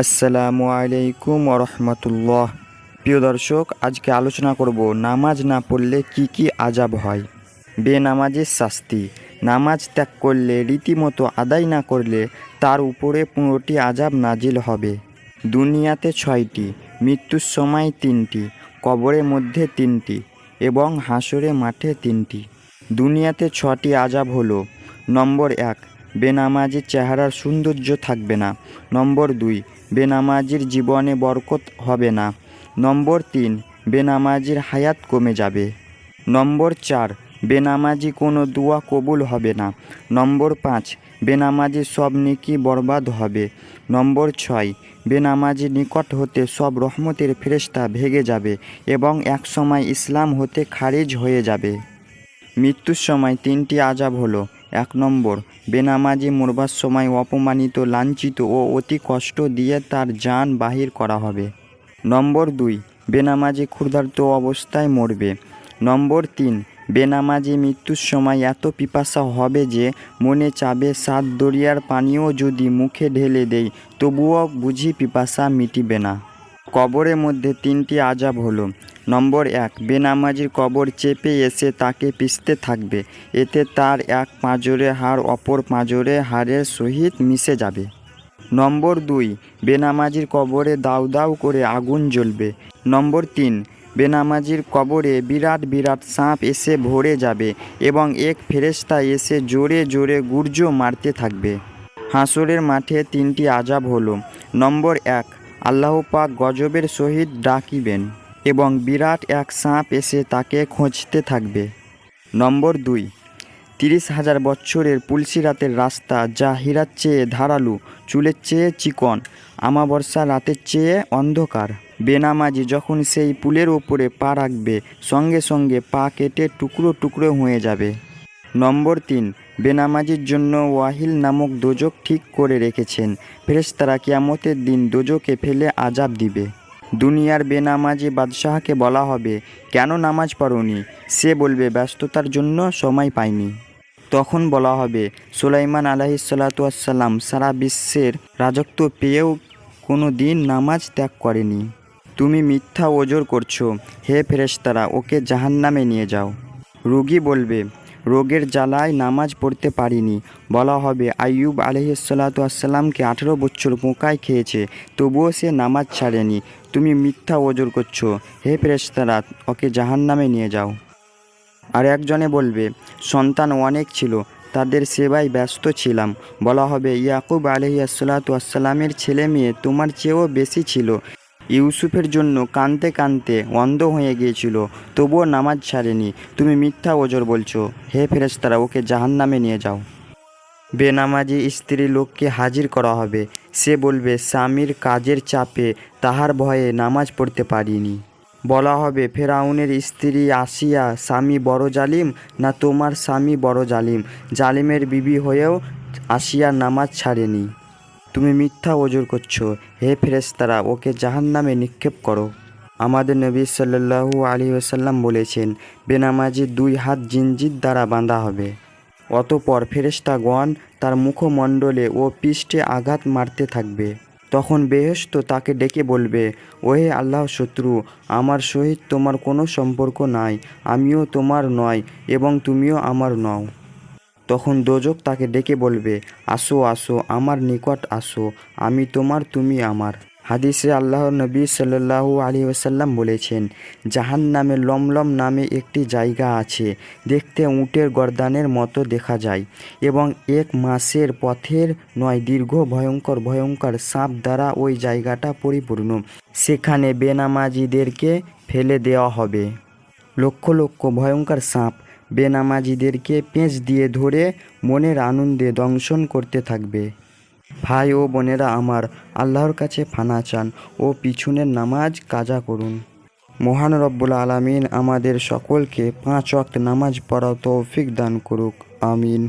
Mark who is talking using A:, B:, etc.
A: আসসালামু আলাইকুম রহমতুল্লাহ। প্রিয় দর্শক, আজকে আলোচনা করব নামাজ না পড়লে কি আযাব হয়। বেনামাজের শাস্তি। নামাজ ত্যাগ করলে, রীতিমতো আদায় না করলে তার উপরে 15টি আযাব নাজিল হবে। দুনিয়াতে 6টি, মৃত্যুর সময় 3টি, কবরের মধ্যে 3টি এবং হাসরের মাঠে 3টি। দুনিয়াতে 6টি আযাব হলো: নম্বর 1, বেনামাজির চেহারার সৌন্দর্য থাকবে না। নম্বর 2, বেনামাজির জীবনে বরকত হবে না। নম্বর 3, বেনামাজির হায়াত কমে যাবে। নম্বর 4, বেনামাজি কোনো দোয়া কবুল হবে না। নম্বর 5, বেনামাজির সব নেকি বরবাদ হবে। নম্বর 6, বেনামাজির নিকট হতে সব রহমতের ফেরেশতা ভেগে যাবে এবং একসময় ইসলাম হতে খারিজ হয়ে যাবে। মৃত্যুর সময় 3টি আযাব হলো: 1 নম্বর, বেনামাজি মরবার সময় অপমানিত, লাঞ্ছিত ও অতি কষ্ট দিয়ে তার জান বাহির করা হবে। নম্বর 2, বেনামাজি ক্ষুধার্ত অবস্থায় মরবে। নম্বর 3, বেনামাজি মৃত্যুর সময় এত পিপাসা হবে যে মনে চাবে 7 দরিয়ার পানিও যদি মুখে ঢেলে দেয় তবুও বুঝি পিপাসা মিটিবে না। কবরের মধ্যে 3টি আযাব হলো: নম্বর 1, বেনামাজির কবর চেপে এসে তাকে পিষতে থাকবে। এতে তার এক পাঁজরের হাড় অপর পাঁজরের হাড়ের সহিত মিশে যাবে। নম্বর 2, বেনামাজির কবরে দাউ দাউ করে আগুন জ্বলবে। নম্বর 3, বেনামাজির কবরে বিরাট বিরাট সাপ এসে ভরে যাবে এবং এক ফেরেশতা এসে জোরে জোরে গুর্জ মারতে থাকবে। হাসরের মাঠে 3টি আযাব হলো: নম্বর 1, আল্লাহ পাক গজবের সহিত ডাকিবেন এবং বিরাট এক সাপ এসে তাকে খোঁজতে থাকবে। নম্বর 2, 30,000 বছরের পুলসিরাতের রাস্তা, যা হীরার চেয়ে ধারালো, চুলের চেয়ে চিকন, আমাবস্যা রাতের চেয়ে অন্ধকার। বেনামাজি যখন সেই পুলের ওপরে পা রাখবে সঙ্গে সঙ্গে পা কেটে টুকরো টুকরো হয়ে যাবে। নম্বর 3, বেনামাজির জন্য ওয়াহিল নামক দোজক ঠিক করে রেখেছেন। ফেরেশতারা কিয়ামতের দিন দোজকে ফেলে আযাব দিবে। দুনিয়ার বেনামাজি বাদশাহকে বলা হবে, কেন নামাজ পড়োনি? সে বলবে, ব্যস্ততার জন্য সময় পাইনি। তখন বলা হবে, সুলাইমান আলাইহিসসালাম সারা বিশ্বের রাজত্ব পেয়েও কোনো দিন নামাজ ত্যাগ করেনি। তুমি মিথ্যা ওজর করছো। হে ফেরেশতারা, ওকে জাহান্নামে নিয়ে যাও। রোগী বলবে, রোগের জ্বালায় নামাজ পড়তে পারিনি। বলা হবে, আইয়ুব আলাইহিসসালামকে 18 বছর পোকায় খেয়েছে, তবুও সে নামাজ ছাড়েনি। তুমি মিথ্যা ওজর করছো। হে ফেরেশতারা, ওকে জাহান্নামে নিয়ে যাও। আর একজনে বলবে, সন্তান অনেক ছিল, তাদের সেবায় ব্যস্ত ছিলাম। বলা হবে, ইয়াকুব আলাইহিসসালামের ছেলে মেয়ে তোমার চেয়েও বেশি ছিল। ইউসুফের জন্য কাঁদতে কাঁদতে অন্ধ হয়ে গিয়েছিল, তবুও নামাজ ছাড়েনি। তুমি মিথ্যা ওজর বলছো। হে ফেরেশতারা, ওকে জাহান্নামে নিয়ে যাও। বেনামাজি স্ত্রী লোককে হাজির করা হবে। সে বলবে, স্বামীর কাজের চাপে তাহার ভয়ে নামাজ পড়তে পারিনি। বলা হবে, ফেরাউনের স্ত্রী আসিয়া স্বামী বড় জালিম, না তোমার স্বামী বড় জালিম? জালিমের বিবি হয়েও আসিয়া নামাজ ছাড়েনি। তুমি মিথ্যা ওজর করছো। হে ফেরেশতারা, ওকে জাহান্নামে নিক্ষেপ করো। আমাদের নবী সাল্লাল্লাহু আলাইহি ওয়াসাল্লাম বলেছেন, বেনামাজি 2 হাত জিনজির দ্বারা বাঁধা হবে। অতঃপর ফেরেশতাগণ তার মুখমণ্ডলে ও পৃষ্ঠে আঘাত মারতে থাকবে। তখন বেহেশত তাকে ডেকে বলবে, ওহে আল্লাহর শত্রু, আমার সহিত তোমার কোনো সম্পর্ক নাই, আমিও তোমার নয় এবং তুমিও আমার নও। তখন দোজখ তাকে ডেকে বলবে, আসো আসো, আমার নিকট আসো, আমি তোমার, তুমি আমার। হাদিসে আল্লাহর নবী সাল্লাল্লাহু আলাইহি ওয়াসাল্লাম বলেছেন, জাহান্নামে লমলম নামে একটি জায়গা আছে, দেখতে উটের গর্দানের মতো দেখা যায় এবং 1 মাসের পথের নয় দীর্ঘ ভয়ঙ্কর ভয়ঙ্কর সাপ দ্বারা ওই জায়গাটা পরিপূর্ণ। সেখানে বেনামাজিদেরকে ফেলে দেওয়া হবে। লক্ষ লক্ষ ভয়ঙ্কর সাপ বেনামাজিদেরকে পেঁচ দিয়ে ধরে মনের আনন্দে দংশন করতে থাকবে। ভাই ও বোনেরা আমার, আল্লাহর কাছে ফানা চান ও পিছনের নামাজ কাজা করুন। মহান রব্বুল আলামিন আমাদের সকলকে 5 ওয়াক্ত নামাজ পড়ার তৌফিক দান করুক। আমিন।